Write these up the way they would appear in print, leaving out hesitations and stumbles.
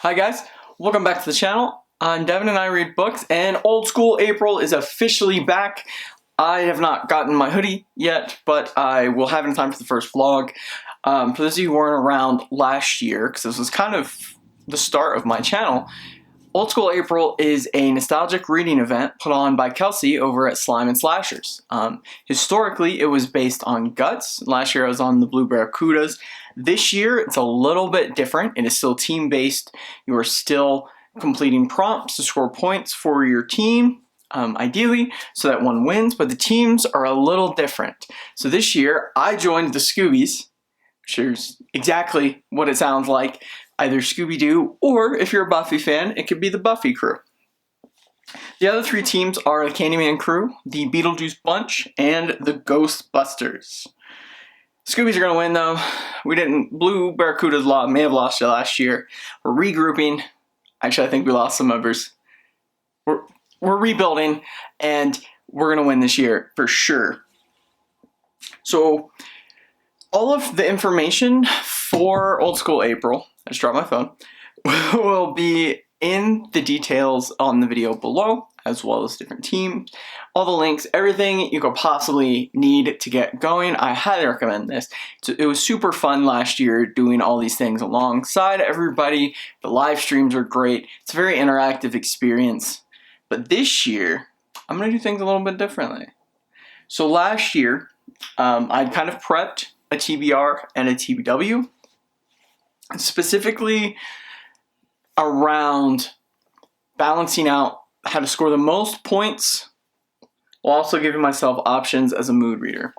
Hi guys, welcome back to the channel. I'm Devin and I read books, and Old School April is officially back. I have not gotten my hoodie yet, but I will have it in time for the first vlog. For those of you who weren't around last year, because this was kind of the start of my channel, Old School April is a nostalgic reading event put on by Kelsi over at Slime and Slashers. Historically, it was based on Guts. Last year I was on the Blue Barracudas. This year, it's a little bit different. It is still team-based. You are still completing prompts to score points for your team, ideally, so that one wins, but the teams are a little different. So this year, I joined the Scoobies, which is exactly what it sounds like, either Scooby-Doo, or if you're a Buffy fan, it could be the Buffy crew. The other three teams are the Candyman crew, the Beetlejuice Bunch, and the Ghostbusters. Scoobies are going to win though. Blue Barracudas may have lost it last year. We're regrouping. Actually, I think we lost some members. We're rebuilding, and we're going to win this year for sure. So, all of the information for Old School April, I just dropped my phone, will be in the details on the video below, as well as different teams, all the links, everything you could possibly need to get going. I highly recommend this. It was super fun last year doing all these things alongside everybody. The live streams are great. It's a very interactive experience. But this year, I'm going to do things a little bit differently. So last year, I kind of prepped a TBR and a TBW, specifically around balancing out how to score the most points while also giving myself options as a mood reader.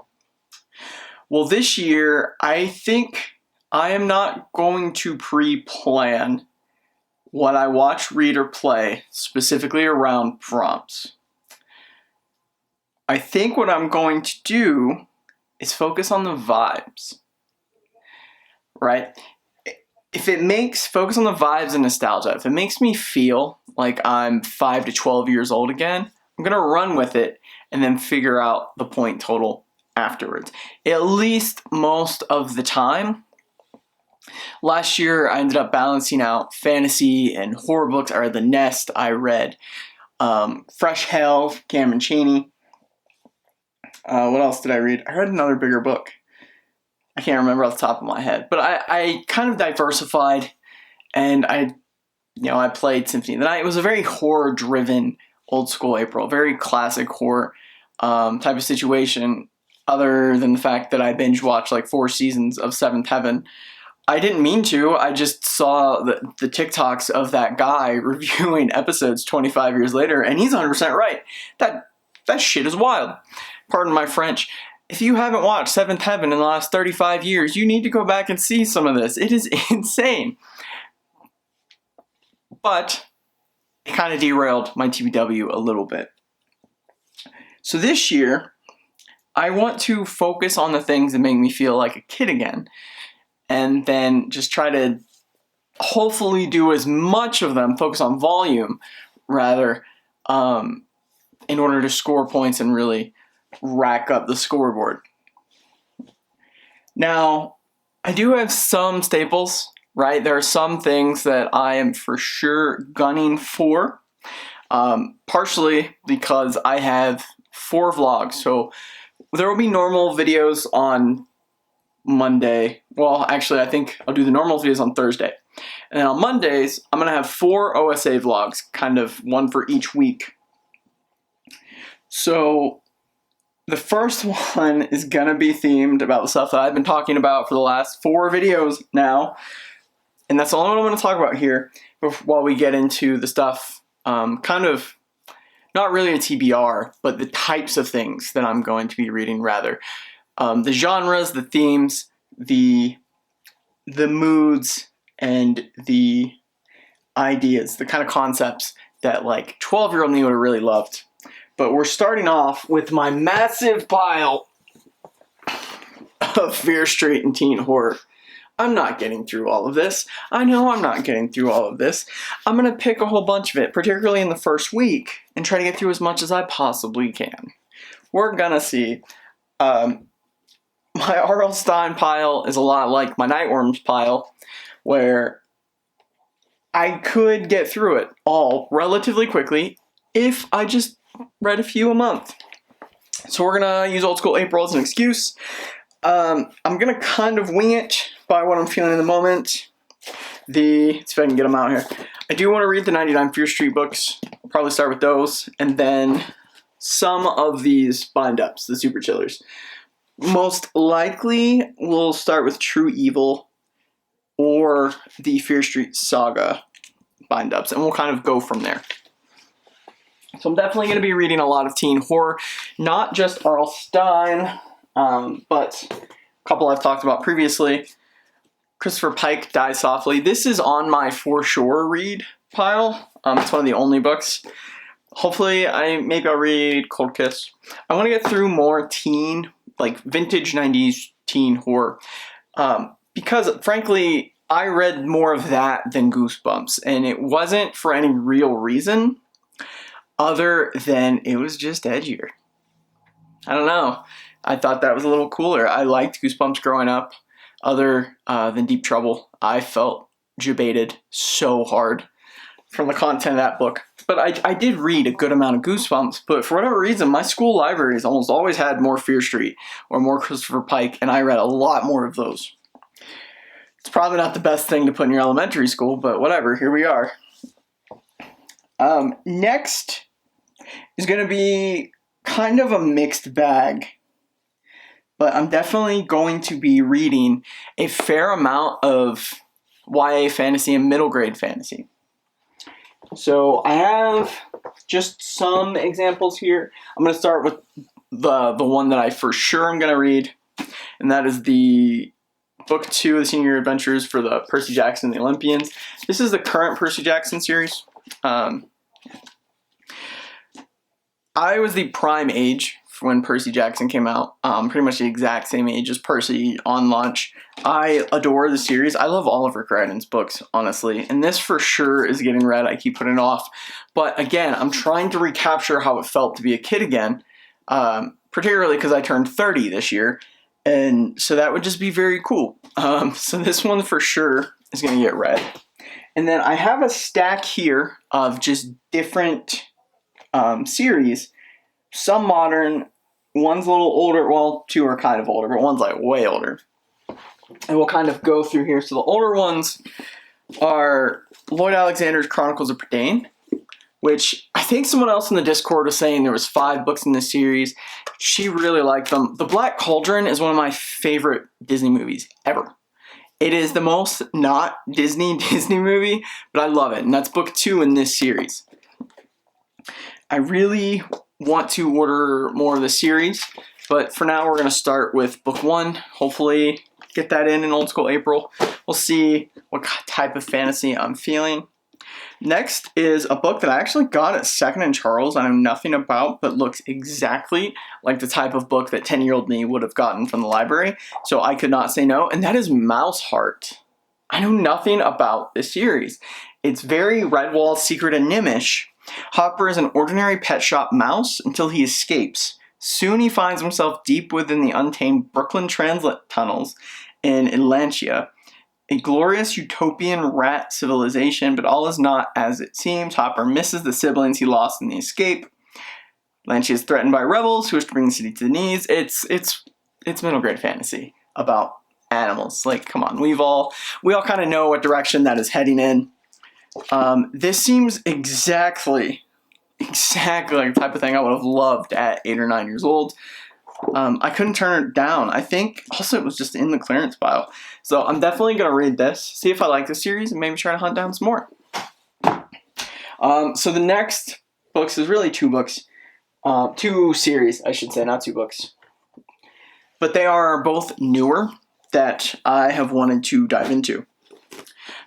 Well, this year, I think I am not going to pre-plan what I watch, read, or play specifically around prompts. I think what I'm going to do is focus on the vibes, right? Focus on the vibes and nostalgia. If it makes me feel like I'm 5 to 12 years old again, I'm going to run with it and then figure out the point total afterwards. At least most of the time. Last year, I ended up balancing out fantasy and horror books. I read The Nest. I read Fresh Hell, Cameron Chaney. What else did I read? I read another bigger book. I can't remember off the top of my head, but I kind of diversified, and I played Symphony of the Night. It was a very horror-driven Old School April, very classic horror type of situation, other than the fact that I binge-watched like 4 seasons of Seventh Heaven. I didn't mean to, I just saw the TikToks of that guy reviewing episodes 25 years later, and he's 100% right. That shit is wild. Pardon my French. If you haven't watched Seventh Heaven in the last 35 years, you need to go back and see some of this. It is insane. But it kind of derailed my TBW a little bit. So this year, I want to focus on the things that make me feel like a kid again. And then just try to hopefully do as much of them, focus on volume, rather, in order to score points and really rack up the scoreboard. Now, I do have some staples, right? There are some things that I am for sure gunning for, partially because I have 4 vlogs. So there will be normal videos on Monday. Well, actually, I think I'll do the normal videos on Thursday. And then on Mondays, I'm going to have 4 OSA vlogs, kind of one for each week. So the first one is going to be themed about the stuff that I've been talking about for the last 4 videos now. And that's all I'm going to talk about here while we get into the stuff, kind of, not really a TBR, but the types of things that I'm going to be reading rather. The genres, the themes, the moods, and the ideas, the kind of concepts that like 12-year-old me would have really loved. But we're starting off with my massive pile of Fear Street and teen horror. I'm not getting through all of this. I know I'm not getting through all of this. I'm going to pick a whole bunch of it, particularly in the first week, and try to get through as much as I possibly can. We're going to see. My R.L. Stine pile is a lot like my Nightworms pile, where I could get through it all relatively quickly if I just read a few a month. So we're gonna use Old School April as an excuse. I'm gonna kind of wing it by what I'm feeling in the moment. Let's see if I can get them out here. I do want to read the 99 Fear Street books. I'll probably start with those, and then some of these bind-ups, the super chillers. Most likely, we'll start with True Evil or the Fear Street Saga bind-ups, and we'll kind of go from there. So I'm definitely going to be reading a lot of teen horror, not just R.L. Stine, but a couple I've talked about previously. Christopher Pike, Die Softly. This is on my for sure read pile. It's one of the only books. Hopefully, maybe I'll read Cold Kiss. I want to get through more teen, like vintage 90s teen horror. Because, frankly, I read more of that than Goosebumps. And it wasn't for any real reason other than it was just edgier. I don't know. I thought that was a little cooler. I liked Goosebumps growing up. Other than Deep Trouble, I felt jebaited so hard from the content of that book. But I did read a good amount of Goosebumps, but for whatever reason, my school libraries almost always had more Fear Street or more Christopher Pike, and I read a lot more of those. It's probably not the best thing to put in your elementary school, but whatever, here we are. Next is going to be kind of a mixed bag, but I'm definitely going to be reading a fair amount of YA fantasy and middle grade fantasy. So I have just some examples here. I'm going to start with the one that I for sure am going to read, and that is the book 2 of the Senior Adventures for the Percy Jackson and the Olympians. This is the current Percy Jackson series. I was the prime age when Percy Jackson came out, pretty much the exact same age as Percy on launch. I adore the series. I love Oliver Crichton's books, honestly, and this for sure is getting read. I keep putting it off, but again, I'm trying to recapture how it felt to be a kid again, particularly because I turned 30 this year, and so that would just be very cool. So this one for sure is going to get read. And then I have a stack here of just different series. Some modern, one's a little older, well, 2 are kind of older, but one's like way older. And we'll kind of go through here. So the older ones are Lloyd Alexander's Chronicles of Prydain, which I think someone else in the Discord was saying there was 5 books in this series. She really liked them. The Black Cauldron is one of my favorite Disney movies ever. It is the most not Disney movie, but I love it. And that's book 2 in this series. I really want to order more of the series, but for now we're going to start with book 1. Hopefully get that in Old School April. We'll see what type of fantasy I'm feeling. Next is a book that I actually got at Second & Charles. I know nothing about, but looks exactly like the type of book that 10-year-old me would have gotten from the library, so I could not say no, and that is Mouse Heart. I know nothing about this series. It's very Redwall's Secret and Nimish. Hopper is an ordinary pet shop mouse until he escapes. Soon he finds himself deep within the untamed Brooklyn Transit tunnels in Atlantia, a glorious utopian rat civilization, but all is not as it seems. Hopper misses the siblings he lost in the escape. Atlantia is threatened by rebels who wish to bring the city to the knees. It's middle grade fantasy about animals. Like, come on, we all kind of know what direction that is heading in. This seems exactly like the type of thing I would have loved at 8 or 9 years old. I couldn't turn it down. I think also it was just in the clearance pile. So I'm definitely going to read this, see if I like the series, and maybe try to hunt down some more. So the next books is really 2 books. 2 series, I should say, not 2 books. But they are both newer that I have wanted to dive into.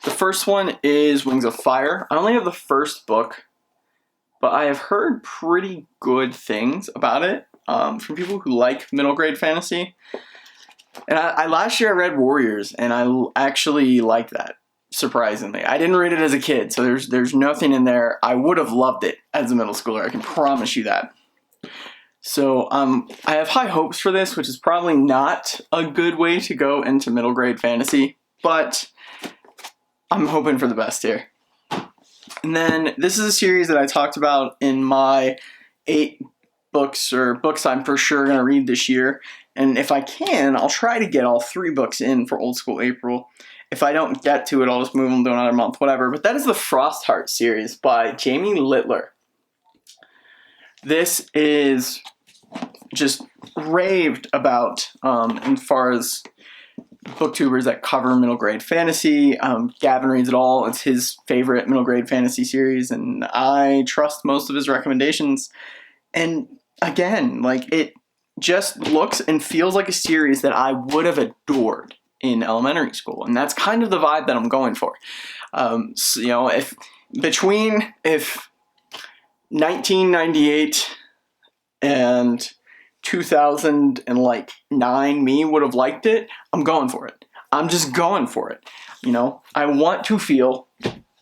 The first one is Wings of Fire. I only have the first book, but I have heard pretty good things about it from people who like middle grade fantasy. And last year I read Warriors, and I actually liked that, surprisingly. I didn't read it as a kid, so there's nothing in there. I would have loved it as a middle schooler, I can promise you that. So I have high hopes for this, which is probably not a good way to go into middle grade fantasy, but I'm hoping for the best here. And then this is a series that I talked about in my 8 books or books I'm for sure going to read this year. And if I can, I'll try to get all 3 books in for Old School April. If I don't get to it, I'll just move them to another month, whatever. But that is the Frostheart series by Jamie Littler. This is just raved about as far as booktubers that cover middle grade fantasy. Gavin reads it all. It's his favorite middle grade fantasy series, and I trust most of his recommendations. And again, like, it just looks and feels like a series that I would have adored in elementary school, and that's kind of the vibe that I'm going for. So, you know, if 1998 and 2009 me would have liked it, I'm going for it. I'm just going for it. You know, I want to feel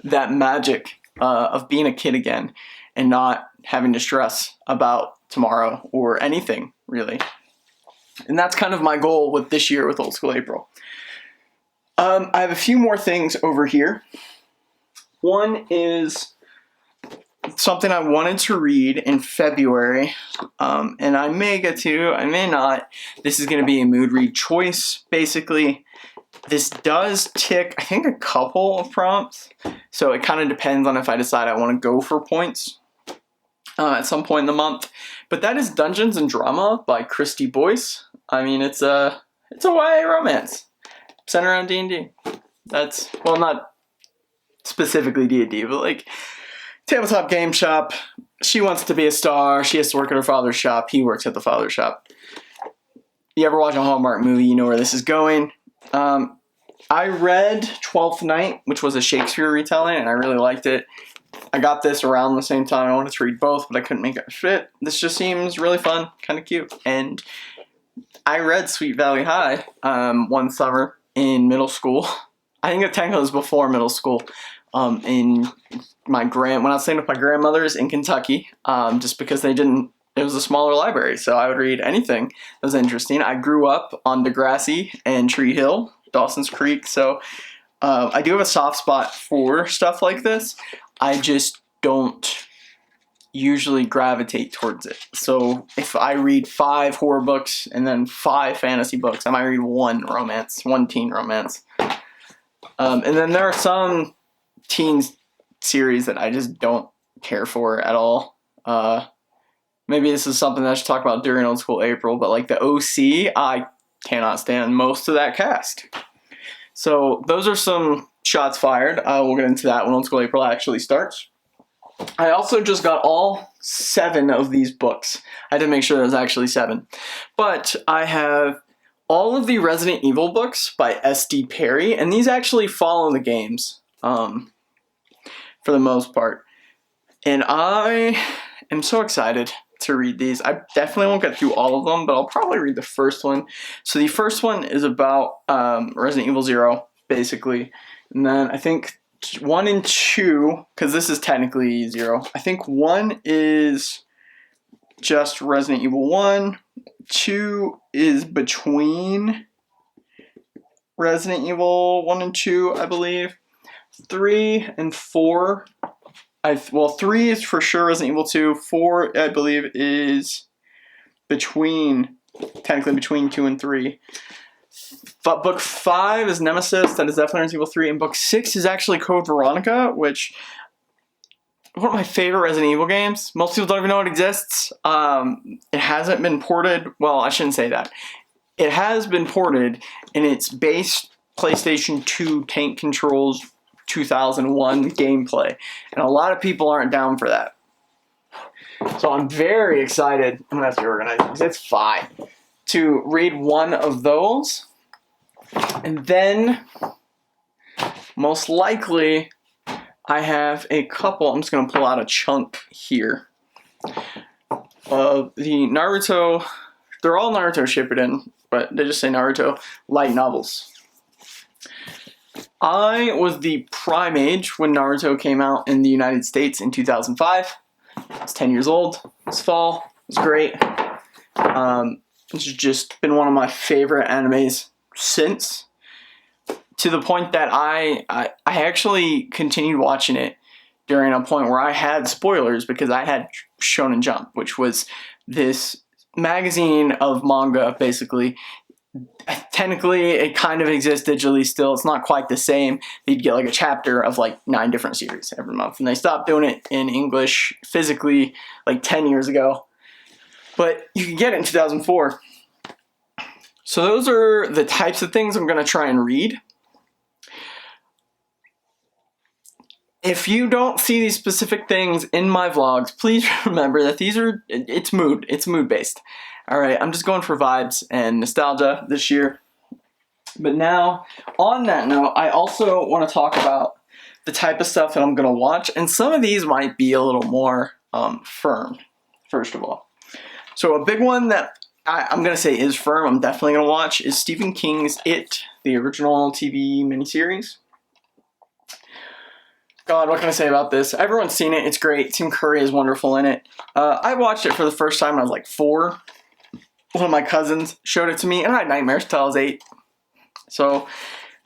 that magic of being a kid again and not having to stress about tomorrow or anything, really. And that's kind of my goal with this year with Old School April. I have a few more things over here. One is something I wanted to read in February, and I may get to, I may not. This is going to be a mood read choice, basically. This does tick, I think, a couple of prompts, so it kind of depends on if I decide I want to go for points at some point in the month. But that is Dungeons and Drama by Christy Boyce. I mean, it's a YA romance centered around D&D. That's, well, not specifically D&D, but like tabletop game shop. She wants to be a star. She has to work at her father's shop. He works at the father's shop. You ever watch a Hallmark movie, you know where this is going. I read Twelfth Night, which was a Shakespeare retelling, and I really liked it. I got this around the same time. I wanted to read both, but I couldn't make it fit. This just seems really fun, kind of cute. And I read Sweet Valley High one summer in middle school. I think it technically was before middle school. When I was staying with my grandmother's in Kentucky, just because it was a smaller library, so I would read anything that was interesting. I grew up on Degrassi and Tree Hill, Dawson's Creek, so I do have a soft spot for stuff like this. I just don't usually gravitate towards it. So if I read 5 horror books and then 5 fantasy books, I might read one teen romance. And then there are some teens series that I just don't care for at all. Maybe this is something that I should talk about during Old School April, but like the OC, I cannot stand most of that cast. So those are some shots fired. We'll get into that when Old School April actually starts. I also just got all 7 of these books. I had to make sure there was actually 7. But I have all of the Resident Evil books by S.D. Perry, and these actually follow the games for the most part. And I am so excited to read these. I definitely won't get through all of them, but I'll probably read the first one. So the first one is about Resident Evil 0, basically. And then I think 1 and 2, because this is technically 0. I think 1 is just Resident Evil 1. 2 is between Resident Evil 1 and 2, I believe. 3 and 4... 3 is for sure Resident Evil 2. 4, I believe, is technically between 2 and 3. But book 5 is Nemesis, that is definitely Resident Evil 3. And book 6 is actually Code Veronica, which one of my favorite Resident Evil games. Most people don't even know it exists. It hasn't been ported. Well, I shouldn't say that. It has been ported, and it's based PlayStation 2 tank controls 2001 gameplay, and a lot of people aren't down for that. So I'm very excited. I'm gonna have to organize because it's fine to read one of those, and then most likely I have a couple. I'm just gonna pull out a chunk here of the Naruto. They're all Naruto Shippuden, but they just say Naruto light novels. I was the prime age when Naruto came out in the United States in 2005. I was 10 years old this fall. It was great. It's just been one of my favorite animes since, to the point that I actually continued watching it during a point where I had spoilers because I had Shonen Jump, which was this magazine of manga, basically. Technically, it kind of exists digitally still. It's not quite the same. You'd get like a chapter of like 9 different series every month. And they stopped doing it in English physically like 10 years ago. But you can get it in 2004. So those are the types of things I'm going to try and read. If you don't see these specific things in my vlogs, please remember that it's mood based. Alright, I'm just going for vibes and nostalgia this year. But now, on that note, I also want to talk about the type of stuff that I'm going to watch. And some of these might be a little more firm, first of all. So a big one that I'm going to say is firm, I'm definitely going to watch, is Stephen King's It, the original TV miniseries. God, what can I say about this? Everyone's seen it. It's great. Tim Curry is wonderful in it. I watched it for the first time when I was like 4. One of my cousins showed it to me, and I had nightmares till I was 8. So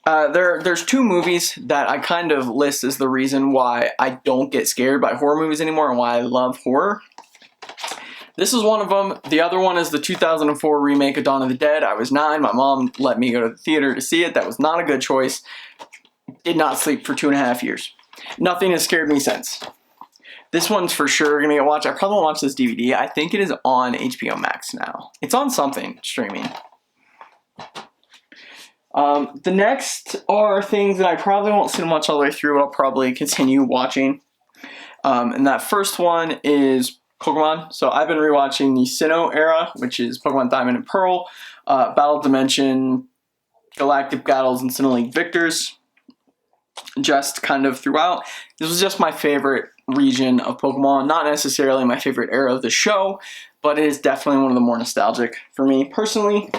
there's 2 movies that I kind of list as the reason why I don't get scared by horror movies anymore and why I love horror. This is one of them. The other one is the 2004 remake of Dawn of the Dead. I was 9. My mom let me go to the theater to see it. That was not a good choice. Did not sleep for 2.5 years. Nothing has scared me since. This one's for sure going to get watched. I probably won't watch this DVD. I think it is on HBO Max now. It's on something streaming. The next are things that I probably won't sit and watch all the way through, but I'll probably continue watching. And that first one is Pokemon. So I've been rewatching the Sinnoh era, which is Pokemon Diamond and Pearl, Battle Dimension, Galactic Battles, and Sinnoh League Victors. Just kind of throughout. This was just my favorite region of Pokemon. Not necessarily my favorite era of the show, but it is definitely one of the more nostalgic for me personally.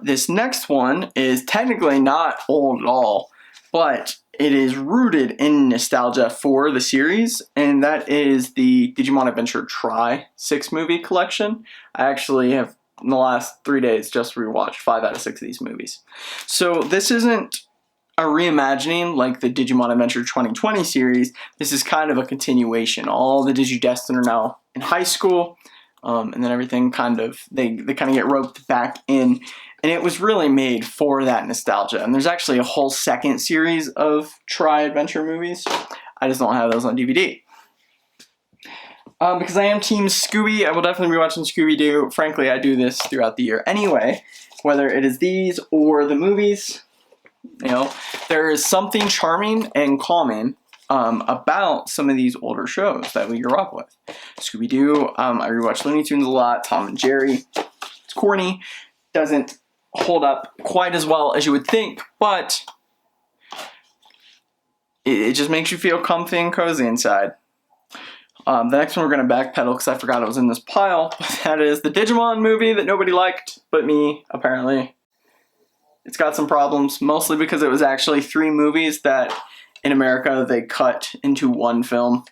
This next one is technically not old at all, but it is rooted in nostalgia for the series, and that is the Digimon Adventure Tri 6-movie collection. I actually have, in the last 3 days, just rewatched 5 out of 6 of these movies. So this isn't a reimagining like the Digimon Adventure 2020 series. This is kind of a continuation. All the Digidestined are now in high school, and then everything kind of, they kind of get roped back in. And it was really made for that nostalgia. And there's actually a whole second series of Tri-Adventure movies. I just don't have those on DVD. Because I am Team Scooby, I will definitely be watching Scooby-Doo. Frankly, I do this throughout the year anyway. Whether it is these or the movies, you know, there is something charming and calming about some of these older shows that we grew up with. Scooby-Doo, I rewatch Looney Tunes a lot. Tom and Jerry, it's corny, doesn't hold up quite as well as you would think, but it just makes you feel comfy and cozy inside. The next one we're going to backpedal because I forgot it was in this pile. That is the Digimon movie that nobody liked but me, apparently. It's got some problems, mostly because it was actually 3 movies that in America they cut into one film.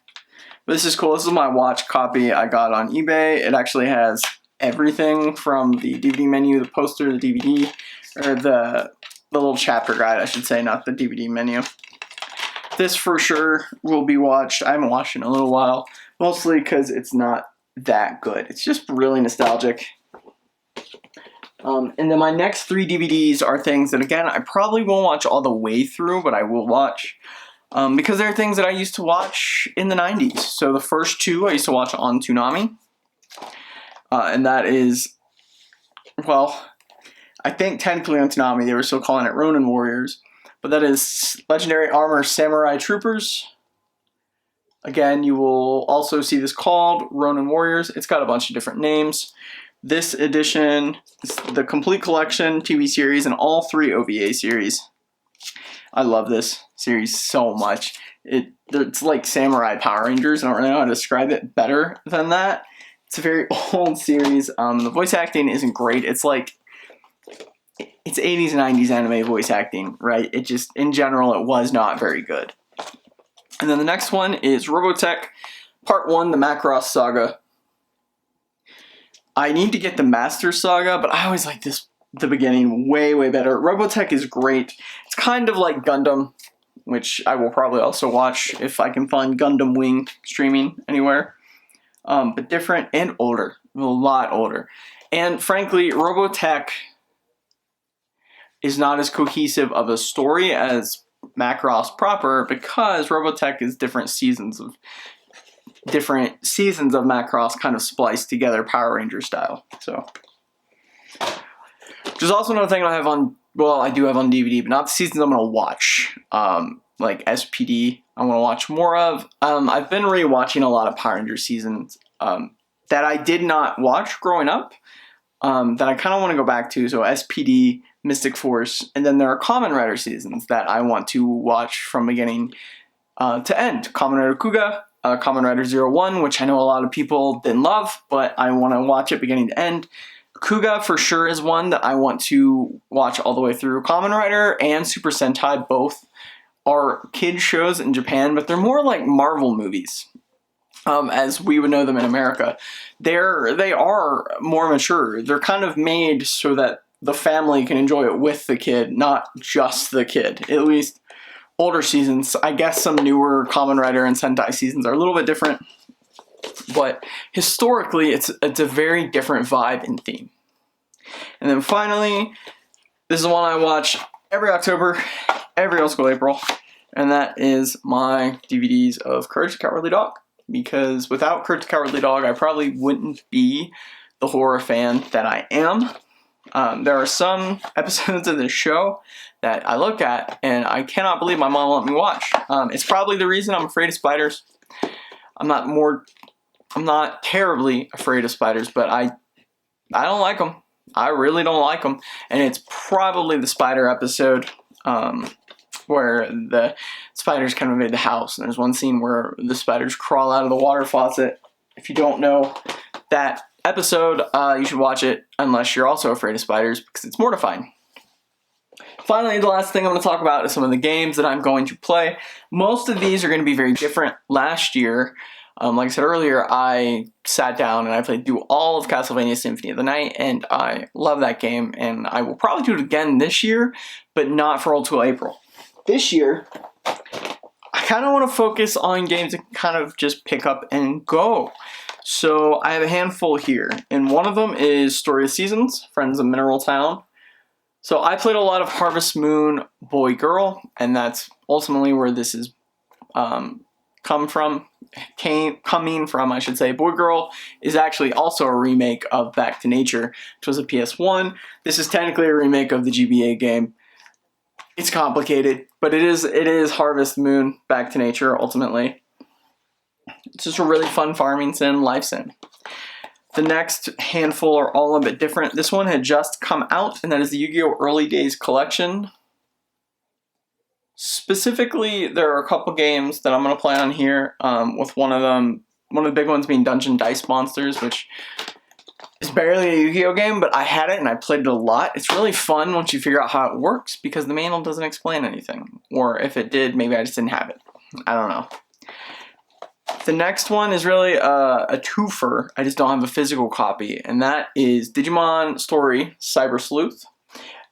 But this is cool. This is my watch copy I got on eBay. It actually has everything from the DVD menu, the poster, the DVD, or the little chapter guide, I should say, not the DVD menu. This for sure will be watched. I haven't watched it in a little while, mostly because it's not that good. It's just really nostalgic. And then my next 3 DVDs are things that, again, I probably won't watch all the way through, but I will watch. Because they're things that I used to watch in the 90s. So the first 2 I used to watch on Toonami. And that is, well, I think technically on Toonami they were still calling it Ronin Warriors. But that is Legendary Armor Samurai Troopers. Again, you will also see this called Ronin Warriors. It's got a bunch of different names. This edition is the complete collection, TV series, and all 3 OVA series. I love this series so much. It's like Samurai Power Rangers. I don't really know how to describe it better than that. It's a very old series. The voice acting isn't great. It's like, it's 80s and 90s anime voice acting, right? It just, in general, it was not very good. And then the next one is Robotech, Part 1, the Macross Saga. I need to get the Master Saga, but I always like the beginning way, way better. Robotech is great. It's kind of like Gundam which I will probably also watch if I can find Gundam Wing streaming anywhere. But different and older, a lot older. And frankly, Robotech is not as cohesive of a story as Macross proper, because Robotech is different seasons of Macross kind of spliced together Power Ranger style. So there's also another thing I do have on DVD, but not the seasons I'm gonna watch. Like SPD, I want to watch more of. I've been rewatching a lot of Power Ranger seasons that I did not watch growing up, that I kind of want to go back to. So SPD, Mystic Force, and then there are Kamen Rider seasons that I want to watch from beginning to end. Kamen Rider Kuga, Kamen Rider 01, which I know a lot of people didn't love, but I want to watch it beginning to end. Kuga for sure is one that I want to watch all the way through. Kamen Rider and Super Sentai both are kid shows in Japan, but they're more like Marvel movies, as we would know them in America. They are more mature. They're kind of made so that the family can enjoy it with the kid, not just the kid. At least older seasons. I guess some newer Kamen Rider and Sentai seasons are a little bit different, but historically it's a very different vibe and theme. And then finally, this is the one I watch every October, every old school April, and that is my DVDs of Courage the Cowardly Dog. Because without Courage the Cowardly Dog, I probably wouldn't be the horror fan that I am. There are some episodes of this show that I look at and I cannot believe my mom let me watch. It's probably the reason I'm afraid of spiders. I'm not terribly afraid of spiders, but I don't like them. I really don't like them. And it's probably the spider episode where the spiders kind of invade the house. And there's one scene where the spiders crawl out of the water faucet. If you don't know that episode, you should watch it unless you're also afraid of spiders, because it's mortifying. Finally, the last thing I'm going to talk about is some of the games that I'm going to play. Most of these are going to be very different. Last year, like I said earlier, I sat down and I played through all of Castlevania Symphony of the Night, and I love that game, and I will probably do it again this year, but not for Old School April. This year, I kind of want to focus on games that kind of just pick up and go. So I have a handful here, and one of them is Story of Seasons, Friends of Mineral Town. So I played a lot of Harvest Moon Boy Girl, and that's ultimately where this is coming from, I should say. Boy Girl is actually also a remake of Back to Nature, which was a PS1. This is technically a remake of the GBA game. It's complicated, but it is Harvest Moon Back to Nature ultimately. It's just a really fun farming sim, life sim. The next handful are all a bit different. This one had just come out, and that is the Yu-Gi-Oh! Early Days Collection. Specifically, there are a couple games that I'm going to play on here, with one of the big ones being Dungeon Dice Monsters, which is barely a Yu-Gi-Oh! Game, but I had it and I played it a lot. It's really fun once you figure out how it works, because the manual doesn't explain anything. Or if it did, maybe I just didn't have it. I don't know. The next one is really a twofer. I just don't have a physical copy, and that is Digimon Story Cyber Sleuth.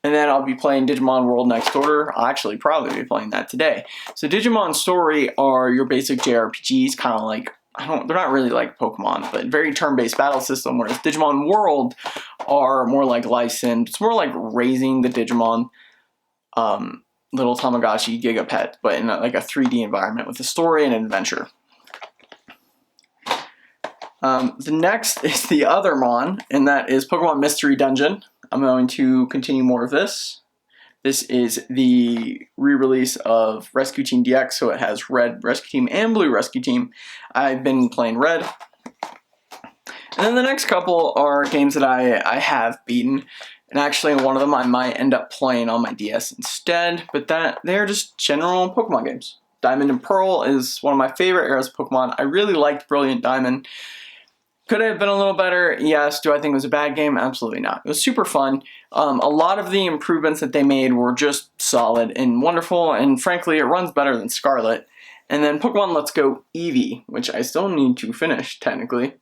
And then I'll be playing Digimon World Next Order. I'll actually probably be playing that today. So Digimon Story are your basic JRPGs, kind of like, they're not really like Pokemon, but very turn-based battle system, whereas Digimon World are more like life sim. It's more like raising the Digimon little Tamagotchi Gigapet, but in like a 3D environment with a story and an adventure. The next is the other Mon, and that is Pokemon Mystery Dungeon. I'm going to continue more of this. This is the re-release of Rescue Team DX, so it has Red Rescue Team and Blue Rescue Team. I've been playing Red. And then the next couple are games that I have beaten, and actually one of them I might end up playing on my DS instead, but they're just general Pokemon games. Diamond and Pearl is one of my favorite eras of Pokemon. I really liked Brilliant Diamond. Could it have been a little better? Yes. Do I think it was a bad game? Absolutely not. It was super fun. A lot of the improvements that they made were just solid and wonderful, and frankly, it runs better than Scarlet. And then Pokemon Let's Go Eevee, which I still need to finish, technically.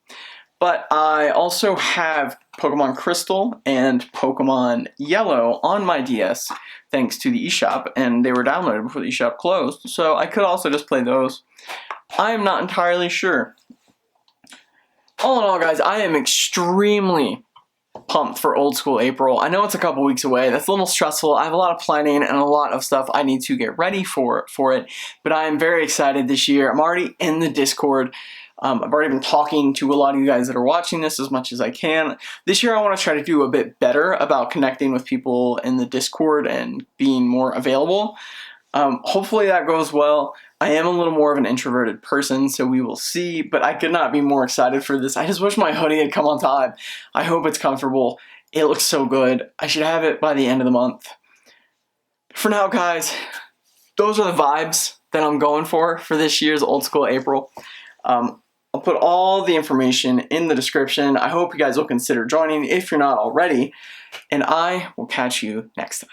But I also have Pokemon Crystal and Pokemon Yellow on my DS, thanks to the eShop, and they were downloaded before the eShop closed, so I could also just play those. I am not entirely sure. All in all, guys, I am extremely pumped for Old School April. I know it's a couple weeks away. That's a little stressful. I have a lot of planning and a lot of stuff I need to get ready for it, but I am very excited this year. I'm already in the Discord. I've already been talking to a lot of you guys that are watching this as much as I can. This year I want to try to do a bit better about connecting with people in the Discord and being more available. Hopefully that goes well. I am a little more of an introverted person, so we will see, but I could not be more excited for this. I just wish my hoodie had come on time. I hope it's comfortable. It looks so good. I should have it by the end of the month. For now, guys, those are the vibes that I'm going for this year's Old School April. I'll put all the information in the description. I hope you guys will consider joining if you're not already, and I will catch you next time.